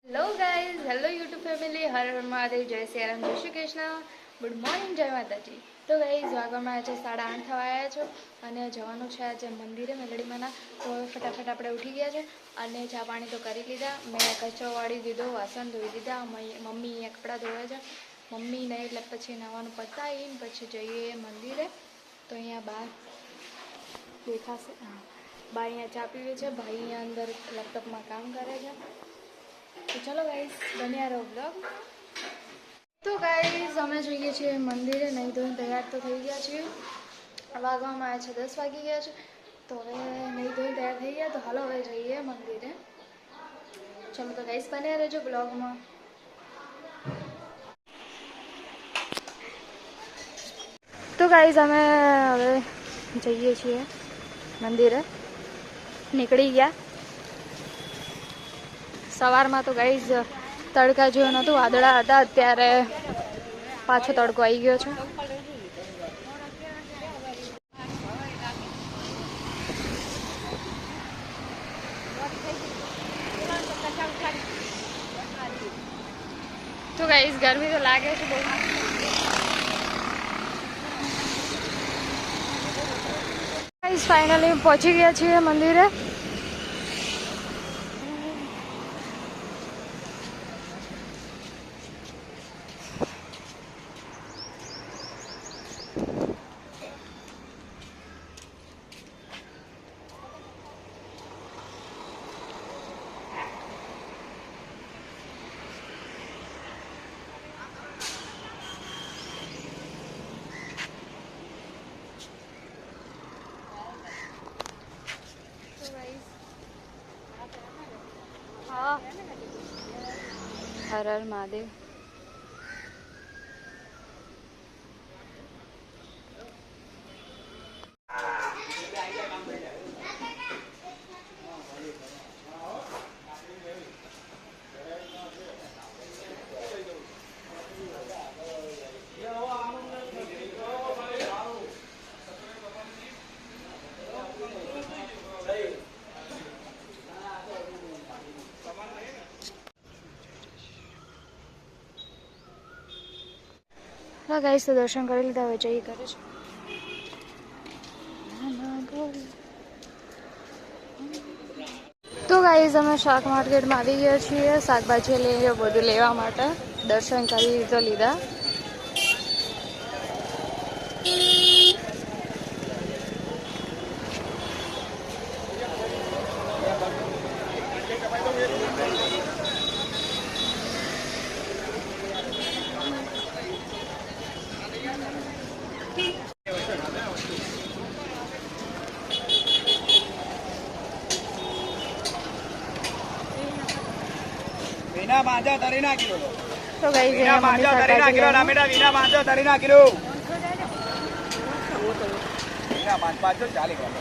Hello guys, hello YouTube family, હર હર મહાદેવ, જય શ્રી રામ, જય શ્રી કૃષ્ણ, ગુડ મોર્નિંગ, જય માતાજી. તો ગાઈઝ વાગવામાં આજે 8:30 થવા આવ્યા છો અને જવાનું છે આજે મંદિરે મેલડીમાંના. તો ફટાફટ આપણે ઉઠી ગયા છે અને ચા પાણી તો કરી લીધા. મેં કચરો વાળી દીધો, વાસણ ધોઈ દીધા, મમ્મી અહીંયા કપડાં ધોવે છે. મમ્મી નહીં એટલે પછી નાવાનું પતાવીને પછી જઈએ મંદિરે. તો અહીંયા બહાર દેખાશે, હા, બા અહીંયા ચા પીવે છે, ભાઈ અહીંયા અંદર લેપટોપમાં કામ કરે છે. તો ચલો ગાઈઝ, બન્યા રહો બ્લોગ. તો ગાઈઝ અમે જઈએ છીએ મંદિરે. નહીં ધોઈને તૈયાર તો થઈ ગયા છીએ. વાગવામાં આવ્યા છે 10 વાગી ગયા છે. તો હવે નહીં ધોઈને તૈયાર થઈ ગયા, તો હાલો હવે જઈએ મંદિરે. ચલો તો ગાઈઝ, બન્યા રહેજો બ્લોગમાં. તો ગાઈઝ અમે હવે જઈએ છીએ મંદિરે. નીકળી ગયા. સવારમાં તો ગાઈઝ તડકા જેવું નહોતું, વાદળા હતા. અત્યારે પાછો તડકો આવી ગયો છે. તો ગાઈઝ ગરમી તો લાગે છે બહુ. ગાઈઝ ફાઇનલી પહોંચી ગયા છીએ મંદિરે. હા, હર હર મહાદેવ. હા ગાઈઝ, તો દર્શન કરી લીધા, હવે જઈ કરે છે. તો ગાઈઝ અમે શાક માર્કેટમાં આવી ગયા છીએ. શાકભાજી લઈએ, બધું લેવા માટે. દર્શન કરી તો લીધા. વિના માંજા તરીના કિલો. તો ગાઈઝ વિના માંજા તરીના કિલો, ટામેટા વિના માંજા તરીના કિલો. વિના માંજા 40 ગ્રામ.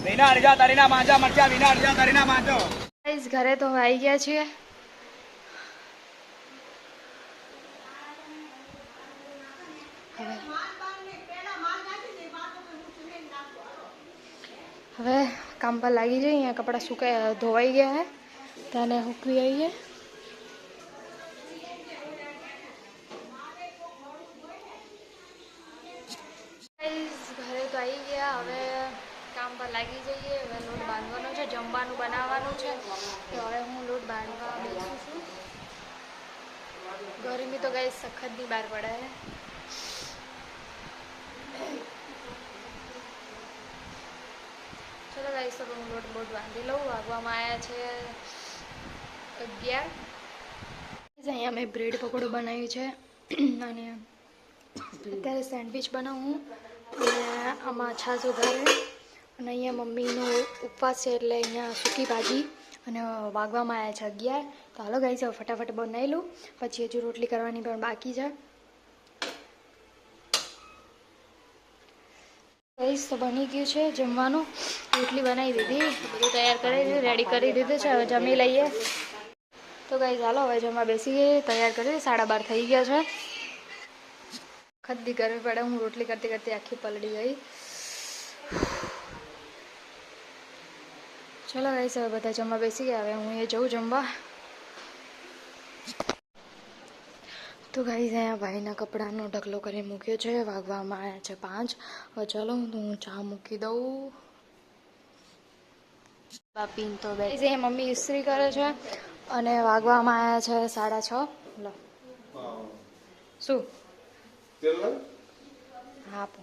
વિના અડજા તરીના માંજા મરચા, વિના અડજા તરીના માંજો. ગાઈઝ ઘરે તો આવી ગયા છીએ. હવે કામ પર લાગી જઈએ. અહીંયા કપડાં સુકાઈ ધોવાઈ ગયા હે, તેને સૂકવી આવીએ. ઘરે તો આવી ગયા. હવે કામ પર લાગી જઈએ. હવે લોટ બાંધવાનો છે, જમવાનું બનાવવાનું છે. તો હવે હું લોટ બાંધવા બેસું છું. ગરમી તો ગાઈસ સખતની બહાર પડે છે. ચલો ગાઈસ, તો હું લોટ બોટ બાંધી લઉં. વાગવામાં આવ્યા છે 11. અહીંયા મેં બ્રેડ પકોડો બનાવ્યું છે અને અત્યારે સેન્ડવિચ બનાવું. અને આમાં છાશ વધારે. અને અહીંયા મમ્મીનો ઉપવાસ છે એટલે અહીંયા સૂકી ભાજી. અને વાગવામાં આવ્યા છે 11. તો હાલો ગાઈસ, હવે ફટાફટ બનાવી લઉં. પછી હજુ રોટલી કરવાની પણ બાકી છે. ગાઈસ, તો બની ગયું છે જમવાનું. રોટલી બનાવી દીધી, બધું તૈયાર કરી દીધું, રેડી કરી દીધું છે. હવે જમી લઈએ. તો ગાઈસ હાલો હવે જમવા બેસી ગઈ. તૈયાર કરી 12:30 થઈ ગયા છે. ખદ્દી કરવી પડે. હું રોટલી કરતી કરતી આખી પલળી ગઈ. ચલો ગાઈસ, હવે બધા જમવા બેસી ગયા. હવે હું એ જઉં જમવા. તો ગાઈઝ અહીંયા ભાઈના કપડાનો ઢગલો કરી મૂક્યો છે. વાગવામાં આવ્યા છે 5. હવે ચલો હું ચા મૂકી દઉં. બાપીન તો બે અહીંયા મમ્મી ઇસ્ત્રી કરે છે અને વાગવામાં આવ્યા છે 6:30. લો શું હા આપો.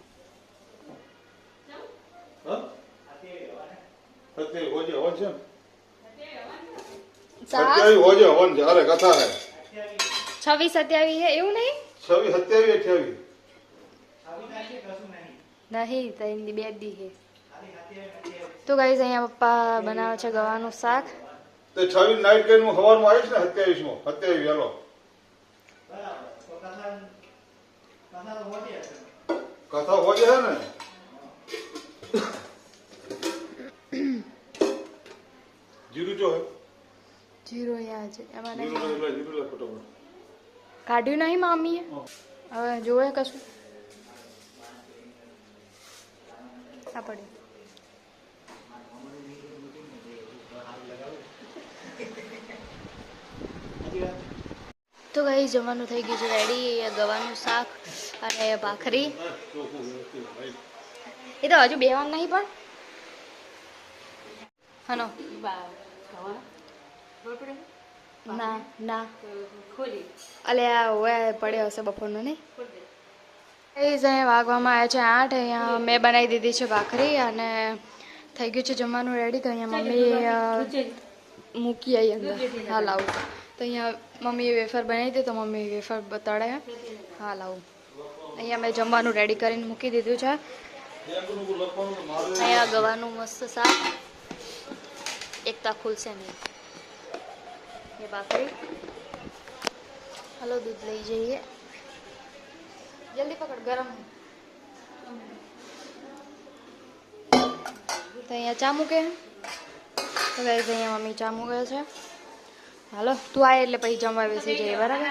कथा है 26-27 હે એવું નહીં 26-27-28 નહીં તો એની 2 દી હે. તો ગાઈઝ અહીંયા પપ્પા બનાવે છે ગવાનું શાક. तो 26 नाइट के नु हवार में आईश ने 27 में 27 हेलो कथा हो जाए ने जीरो जो है જીરો યાદ છે એમાં નહીં जीरो ला फटाफट કાઢ્યું નહીં મામીએ. હવે જોવે કશું આ પડ્યું. તો ગાઈ જમવાનું થઈ ગયું છે રેડી. ગવાનું શાક અને ભાખરી. એ તો હજુ બેવાનું નહીં પણ હનો ના ના અલે આ હોય પડ્યો હશે બપોરનો નહીં. એ જ અહીંયા વાગવામાં આવ્યા છે 8. અહીંયા મેં બનાવી દીધી છે ભાખરી અને થઈ ગયું છે જમવાનું રેડી. તો અહીંયા મમ્મી મૂકી આવી અંદર. હા લાવું. તો અહીંયા મમ્મીએ વેફર બનાવી હતી તો મમ્મી વેફર બતાડે. હા લાવું. અહીંયા મેં જમવાનું રેડી કરીને મૂકી દીધું છે. અહીંયા ગવાનું મસ્ત શાક. એકતા ખુલશે નહીં. એ ભાખરી. હલો દૂધ લઈ જઈએ. જલ્દી પકડ ગરમ. તો અહીંયા ચા મૂકે. તો ગાઈઝ અહીંયા મમ્મી ચા મૂકે છે. હાલો તું આય એટલે પછી જમવા બેસી જઈએ બરાબર.